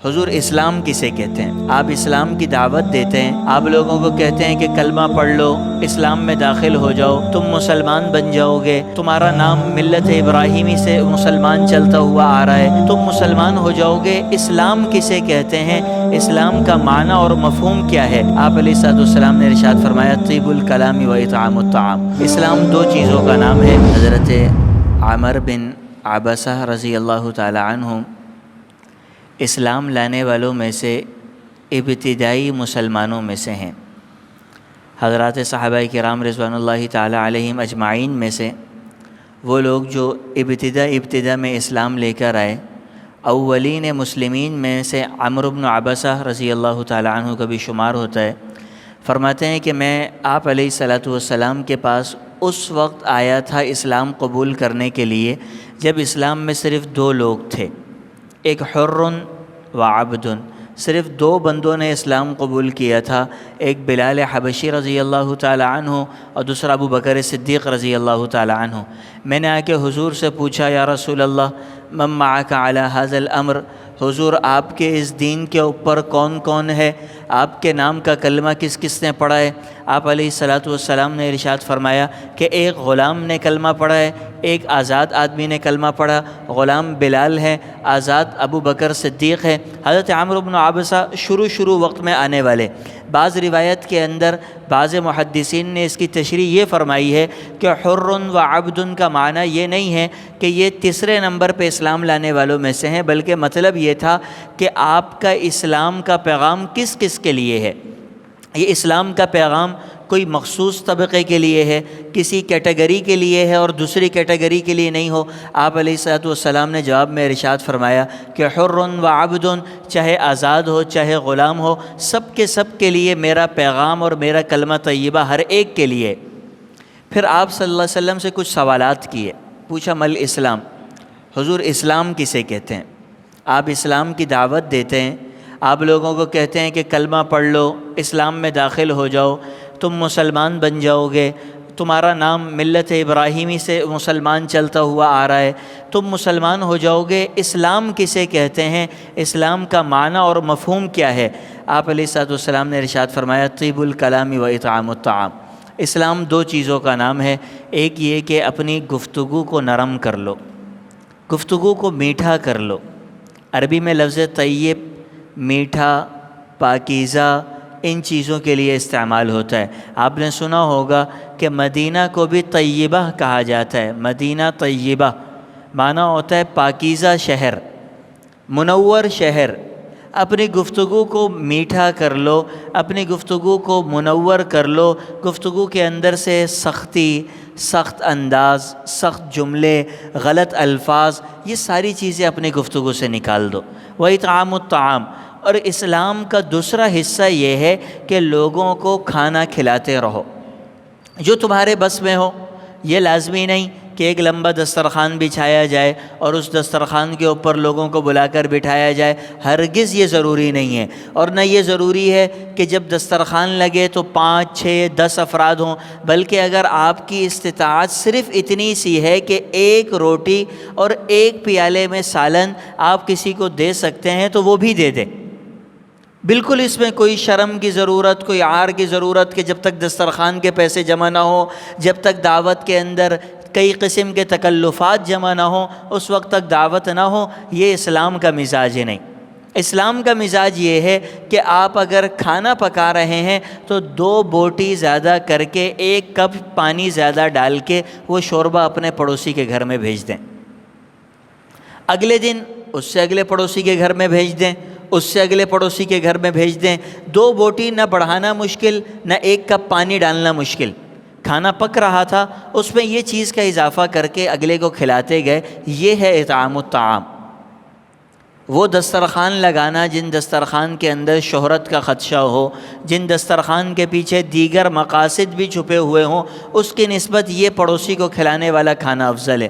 حضور اسلام کسے کہتے ہیں؟ آپ اسلام کی دعوت دیتے ہیں، آپ لوگوں کو کہتے ہیں کہ کلمہ پڑھ لو، اسلام میں داخل ہو جاؤ، تم مسلمان بن جاؤ گے، تمہارا نام ملت ابراہیمی سے مسلمان چلتا ہوا آ رہا ہے، تم مسلمان ہو جاؤ گے۔ اسلام کسے کہتے ہیں؟ اسلام کا معنی اور مفہوم کیا ہے؟ آپ علیہ السلام نے ارشاد فرمایا طیب الکلام و اطعام الطعام۔ اسلام دو چیزوں کا نام ہے۔ حضرت عمر بن عبسہ رضی اللہ تعالی عنہ اسلام لانے والوں میں سے ابتدائی مسلمانوں میں سے ہیں۔ حضرات صحابہ کرام رضوان اللہ تعالی علیہم اجمعین میں سے وہ لوگ جو ابتدا میں اسلام لے کر آئے، اولین مسلمین میں سے عمرو بن عبسہ رضی اللہ تعالی عنہ کا بھی شمار ہوتا ہے۔ فرماتے ہیں کہ میں آپ علیہ السلام کے پاس اس وقت آیا تھا اسلام قبول کرنے کے لیے جب اسلام میں صرف دو لوگ تھے، ایک حر و عبد، صرف دو بندوں نے اسلام قبول کیا تھا، ایک بلال حبشی رضی اللہ تعالی عنہ اور دوسرا ابو بکر صدیق رضی اللہ تعالی عنہ۔ میں نے آ کے حضور سے پوچھا یا رسول اللہ من معک علی ھذا الامر، حضور آپ کے اس دین کے اوپر کون کون ہے؟ آپ کے نام کا کلمہ کس کس نے پڑھا ہے؟ آپ علیہ السلام نے ارشاد فرمایا کہ ایک غلام نے کلمہ پڑھا ہے، ایک آزاد آدمی نے کلمہ پڑھا، غلام بلال ہے، آزاد ابو بکر صدیق ہے۔ حضرت عمرو بن عبسہ شروع وقت میں آنے والے۔ بعض روایت کے اندر بعض محدثین نے اس کی تشریح یہ فرمائی ہے کہ حر و عبد کا معنی یہ نہیں ہے کہ یہ تیسرے نمبر پہ اسلام لانے والوں میں سے ہیں، بلکہ مطلب یہ تھا کہ آپ کا اسلام کا پیغام کس کس کے لیے ہے۔ یہ اسلام کا پیغام کوئی مخصوص طبقے کے لیے ہے، کسی کیٹیگری کے لیے ہے اور دوسری کیٹیگری کے لیے نہیں ہو۔ آپ علیہ السلام نے جواب میں ارشاد فرمایا کہ حر و عبد، چاہے آزاد ہو چاہے غلام ہو، سب کے لیے میرا پیغام اور میرا کلمہ طیبہ ہر ایک کے لیے۔ پھر آپ صلی اللہ علیہ وسلم سے کچھ سوالات کیے، پوچھا مل اسلام، حضور اسلام کسے کہتے ہیں؟ آپ اسلام کی دعوت دیتے ہیں، آپ لوگوں کو کہتے ہیں کہ کلمہ پڑھ لو، اسلام میں داخل ہو جاؤ، تم مسلمان بن جاؤ گے، تمہارا نام ملت ابراہیمی سے مسلمان چلتا ہوا آ رہا ہے، تم مسلمان ہو جاؤ گے۔ اسلام کسے کہتے ہیں؟ اسلام کا معنی اور مفہوم کیا ہے؟ آپ علیہ السلام نے ارشاد فرمایا طیب الکلام و اطعام الطعام۔ اسلام دو چیزوں کا نام ہے، ایک یہ کہ اپنی گفتگو کو نرم کر لو، گفتگو کو میٹھا کر لو۔ عربی میں لفظ طیب میٹھا، پاکیزہ، ان چیزوں کے لیے استعمال ہوتا ہے۔ آپ نے سنا ہوگا کہ مدینہ کو بھی طیبہ کہا جاتا ہے، مدینہ طیبہ معنی ہوتا ہے پاکیزہ شہر، منور شہر۔ اپنی گفتگو کو میٹھا کر لو، اپنی گفتگو کو منور کر لو، گفتگو کے اندر سے سختی، سخت انداز، سخت جملے، غلط الفاظ، یہ ساری چیزیں اپنی گفتگو سے نکال دو۔ وَإِطْعَامُ الطَّعَامِ، اور اسلام کا دوسرا حصہ یہ ہے کہ لوگوں کو کھانا کھلاتے رہو جو تمہارے بس میں ہو۔ یہ لازمی نہیں کہ ایک لمبا دسترخوان بچھایا جائے اور اس دسترخوان کے اوپر لوگوں کو بلا کر بٹھایا جائے، ہرگز یہ ضروری نہیں ہے۔ اور نہ یہ ضروری ہے کہ جب دسترخوان لگے تو 5، 6، 10 افراد ہوں، بلکہ اگر آپ کی استطاعت صرف اتنی سی ہے کہ ایک روٹی اور ایک پیالے میں سالن آپ کسی کو دے سکتے ہیں تو وہ بھی دے دیں۔ بالکل اس میں کوئی شرم کی ضرورت، کوئی عار کی ضرورت کہ جب تک دسترخوان کے پیسے جمع نہ ہو، جب تک دعوت کے اندر کئی قسم کے تکلفات جمع نہ ہوں، اس وقت تک دعوت نہ ہو۔ یہ اسلام کا مزاج نہیں۔ اسلام کا مزاج یہ ہے کہ آپ اگر کھانا پکا رہے ہیں تو 2 بوٹی زیادہ کر کے 1 کپ پانی زیادہ ڈال کے وہ شوربہ اپنے پڑوسی کے گھر میں بھیج دیں، اگلے دن اس سے اگلے پڑوسی کے گھر میں بھیج دیں، اس سے اگلے پڑوسی کے گھر میں بھیج دیں۔ 2 بوٹی نہ بڑھانا مشکل، نہ 1 کپ پانی ڈالنا مشکل۔ کھانا پک رہا تھا، اس میں یہ چیز کا اضافہ کر کے اگلے کو کھلاتے گئے۔ یہ ہے اطعام الطعام۔ وہ دسترخوان لگانا جن دسترخوان کے اندر شہرت کا خدشہ ہو، جن دسترخوان کے پیچھے دیگر مقاصد بھی چھپے ہوئے ہوں، اس کی نسبت یہ پڑوسی کو کھلانے والا کھانا افضل ہے۔